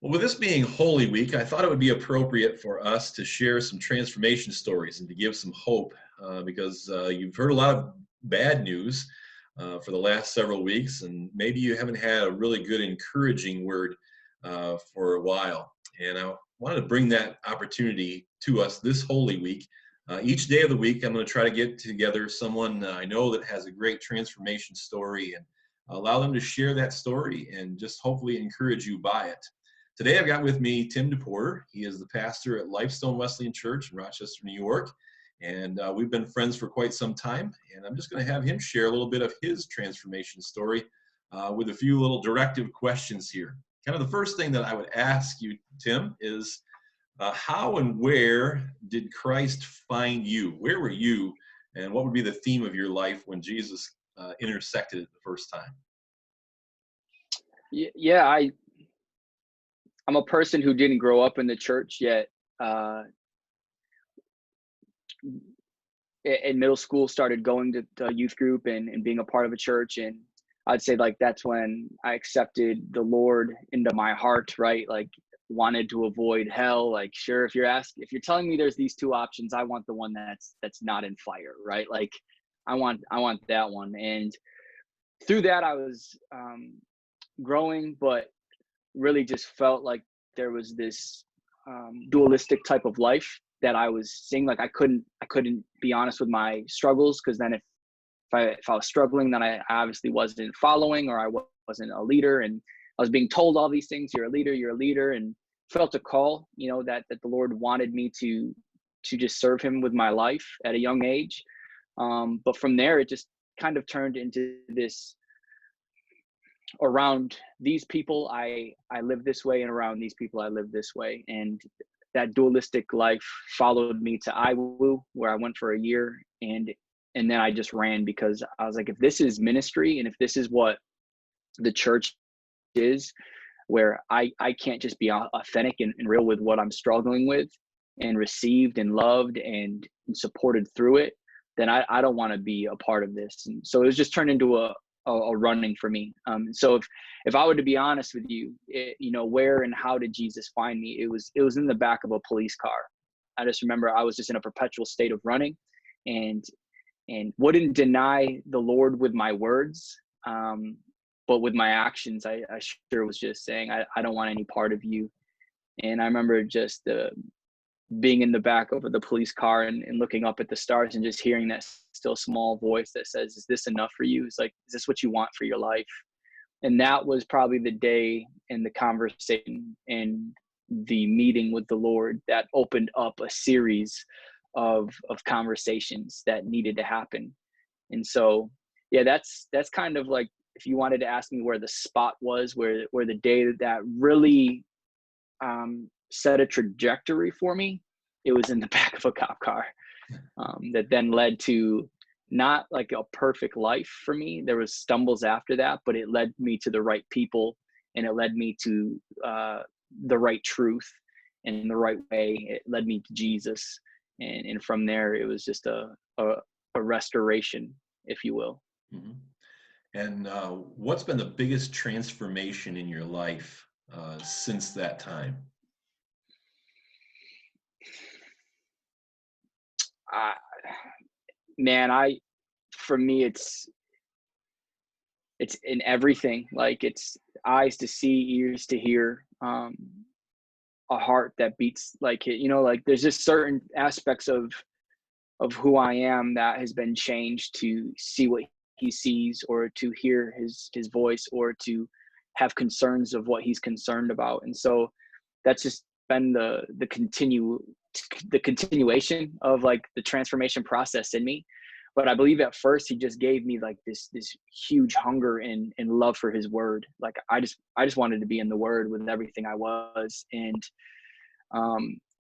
Well, with this being Holy Week, I thought it would be appropriate for us to share some transformation stories and to give some hope because you've heard a lot of bad news for the last several weeks, and maybe you haven't had a really good, encouraging word for a while. And I wanted to bring that opportunity to us this Holy Week. Each day of the week, I'm going to try to get together someone I know that has a great transformation story and allow them to share that story and just hopefully encourage you by it. Today I've got with me Tim DePorter. He is the pastor at Lifestone Wesleyan Church in Rochester, New York. And we've been friends for quite some time. And I'm just going to have him share a little bit of his transformation story with a few little directive questions here. Kind of the first thing that I would ask you, Tim, is how and where did Christ find you? Where were you? And what would be the theme of your life when Jesus intersected it the first time? Yeah, I'm a person who didn't grow up in the church yet. In middle school, started going to youth group and being a part of a church. And I'd say like that's when I accepted the Lord into my heart, right? Like wanted to avoid hell. Like, sure, if you're telling me there's these two options, I want the one that's not in fire, right? Like I want that one. And through that, I was growing, but really just felt like there was this dualistic type of life that I was seeing. Like I couldn't be honest with my struggles, because then if I was struggling, then I obviously wasn't following, or I wasn't a leader. And I was being told all these things: you're a leader, and felt a call, that the Lord wanted me to just serve him with my life at a young age. But from there, it just kind of turned into this: around these people I live this way, and around these people I live this way. And that dualistic life followed me to IWU, where I went for a year, and then I just ran, because I was like, if this is ministry, and if this is what the church is, where I can't just be authentic and real with what I'm struggling with, and received and loved and supported through it, then I don't want to be a part of this. And so it was just turned into a running for me. So if I were to be honest with you, where and how did Jesus find me? It was in the back of a police car. I just remember I was just in a perpetual state of running, and wouldn't deny the Lord with my words, but with my actions, I sure was just saying, I don't want any part of you. And I remember just being in the back of the police car and looking up at the stars, and just hearing that still small voice that says, is this enough for you? It's like, is this what you want for your life? And that was probably the day and the conversation and the meeting with the Lord that opened up a series of conversations that needed to happen. And so, yeah, that's kind of like, if you wanted to ask me where the spot was, where the day that really set a trajectory for me, it was in the back of a cop car, that then led to not like a perfect life for me. There was stumbles after that, but it led me to the right people, and it led me to the right truth and the right way. It led me to Jesus. And from there, it was just a restoration, if you will. Mm-hmm. And what's been the biggest transformation in your life since that time? For me, it's in everything. Like, it's eyes to see, ears to hear, a heart that beats like it. Like there's just certain aspects of who I am that has been changed to see what he sees, or to hear his voice, or to have concerns of what he's concerned about. And so that's just been the continuation of like the transformation process in me. But I believe at first he just gave me like this huge hunger and love for his word. Like I just wanted to be in the word with everything I was. And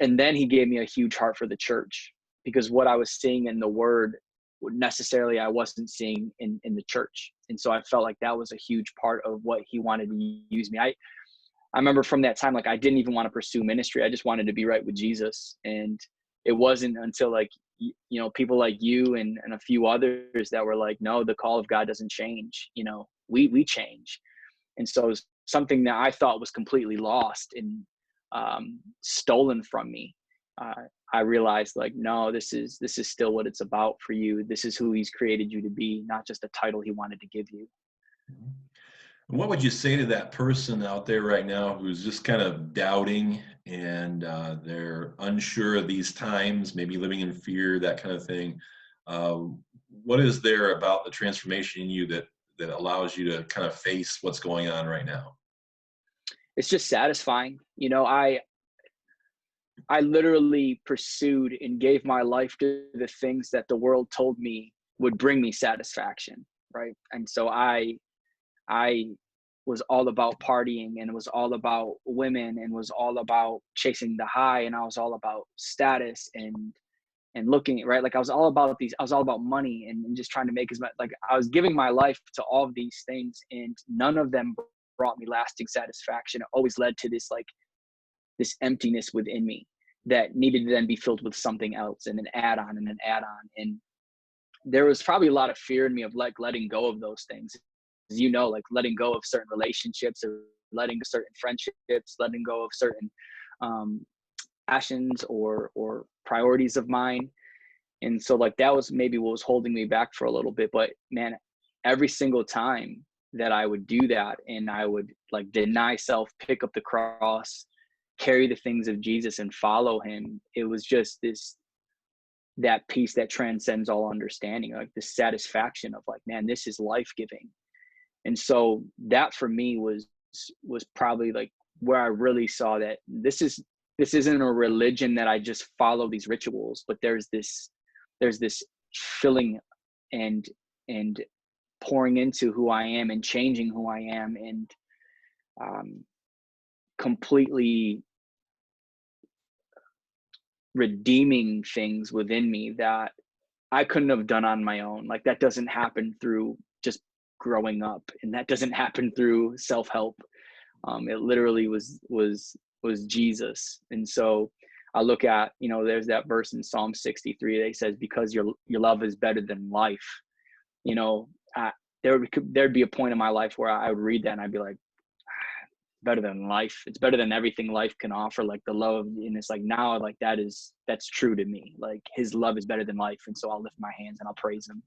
then he gave me a huge heart for the church, because what I was seeing in the word necessarily I wasn't seeing in the church. And so I felt like that was a huge part of what he wanted to use me. I remember from that time, like I didn't even want to pursue ministry. I just wanted to be right with Jesus. And it wasn't until like, people like you and a few others that were like, no, the call of God doesn't change. We change. And so something that I thought was completely lost and stolen from me. I realized like, no, this is still what it's about for you. This is who he's created you to be, not just a title he wanted to give you. And what would you say to that person out there right now who's just kind of doubting and they're unsure of these times, maybe living in fear, that kind of thing? Uh, what is there about the transformation in you that allows you to kind of face what's going on right now? It's just satisfying. I literally pursued and gave my life to the things that the world told me would bring me satisfaction, right? And so I was all about partying and was all about women and was all about chasing the high, and I was all about status and looking right. Like I was all about money and just trying to make as much. Like I was giving my life to all of these things, and none of them brought me lasting satisfaction. It always led to this emptiness within me that needed to then be filled with something else, and an add-on and an add-on. And there was probably a lot of fear in me of like letting go of those things, like letting go of certain relationships or letting go of certain friendships, letting go of certain passions or priorities of mine. And so like that was maybe what was holding me back for a little bit. But man, every single time that I would do that and I would like deny self, pick up the cross, carry the things of Jesus and follow him, it was just that peace that transcends all understanding, like the satisfaction of like, man, this is life-giving. And so that for me was probably like where I really saw that this isn't a religion that I just follow these rituals, but there's this filling and pouring into who I am and changing who I am, and completely redeeming things within me that I couldn't have done on my own. Like that doesn't happen through just growing up, and that doesn't happen through self-help. It literally was Jesus. And so I look at, there's that verse in Psalm 63 that says, because your love is better than life. There'd be a point in my life where I would read that and I'd be like, better than life. It's better than everything life can offer. Like the love, and it's like now, like that's true to me. Like his love is better than life, and so I'll lift my hands and I'll praise him.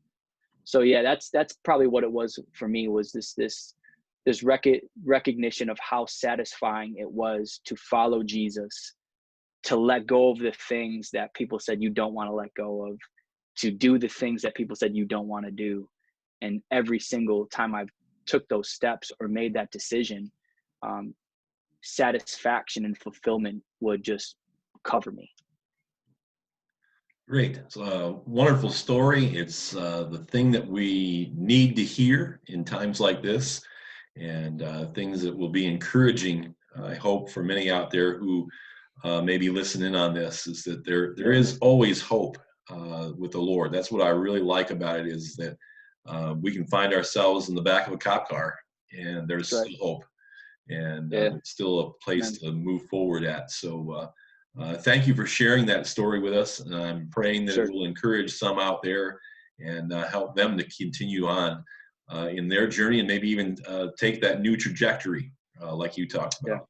So yeah, that's probably what it was for me, was this recognition of how satisfying it was to follow Jesus, to let go of the things that people said you don't want to let go of, to do the things that people said you don't want to do. And every single time I took those steps or made that decision, satisfaction and fulfillment would just cover me. Great. It's a wonderful story. It's the thing that we need to hear in times like this, and things that will be encouraging, I hope, for many out there who may be listening on this, is that there is always hope with the Lord. That's what I really like about it, is that we can find ourselves in the back of a cop car, and there's still hope, and it's still a place to move forward at. So thank you for sharing that story with us, and I'm praying that it will encourage some out there and help them to continue on in their journey, and maybe even take that new trajectory like you talked about.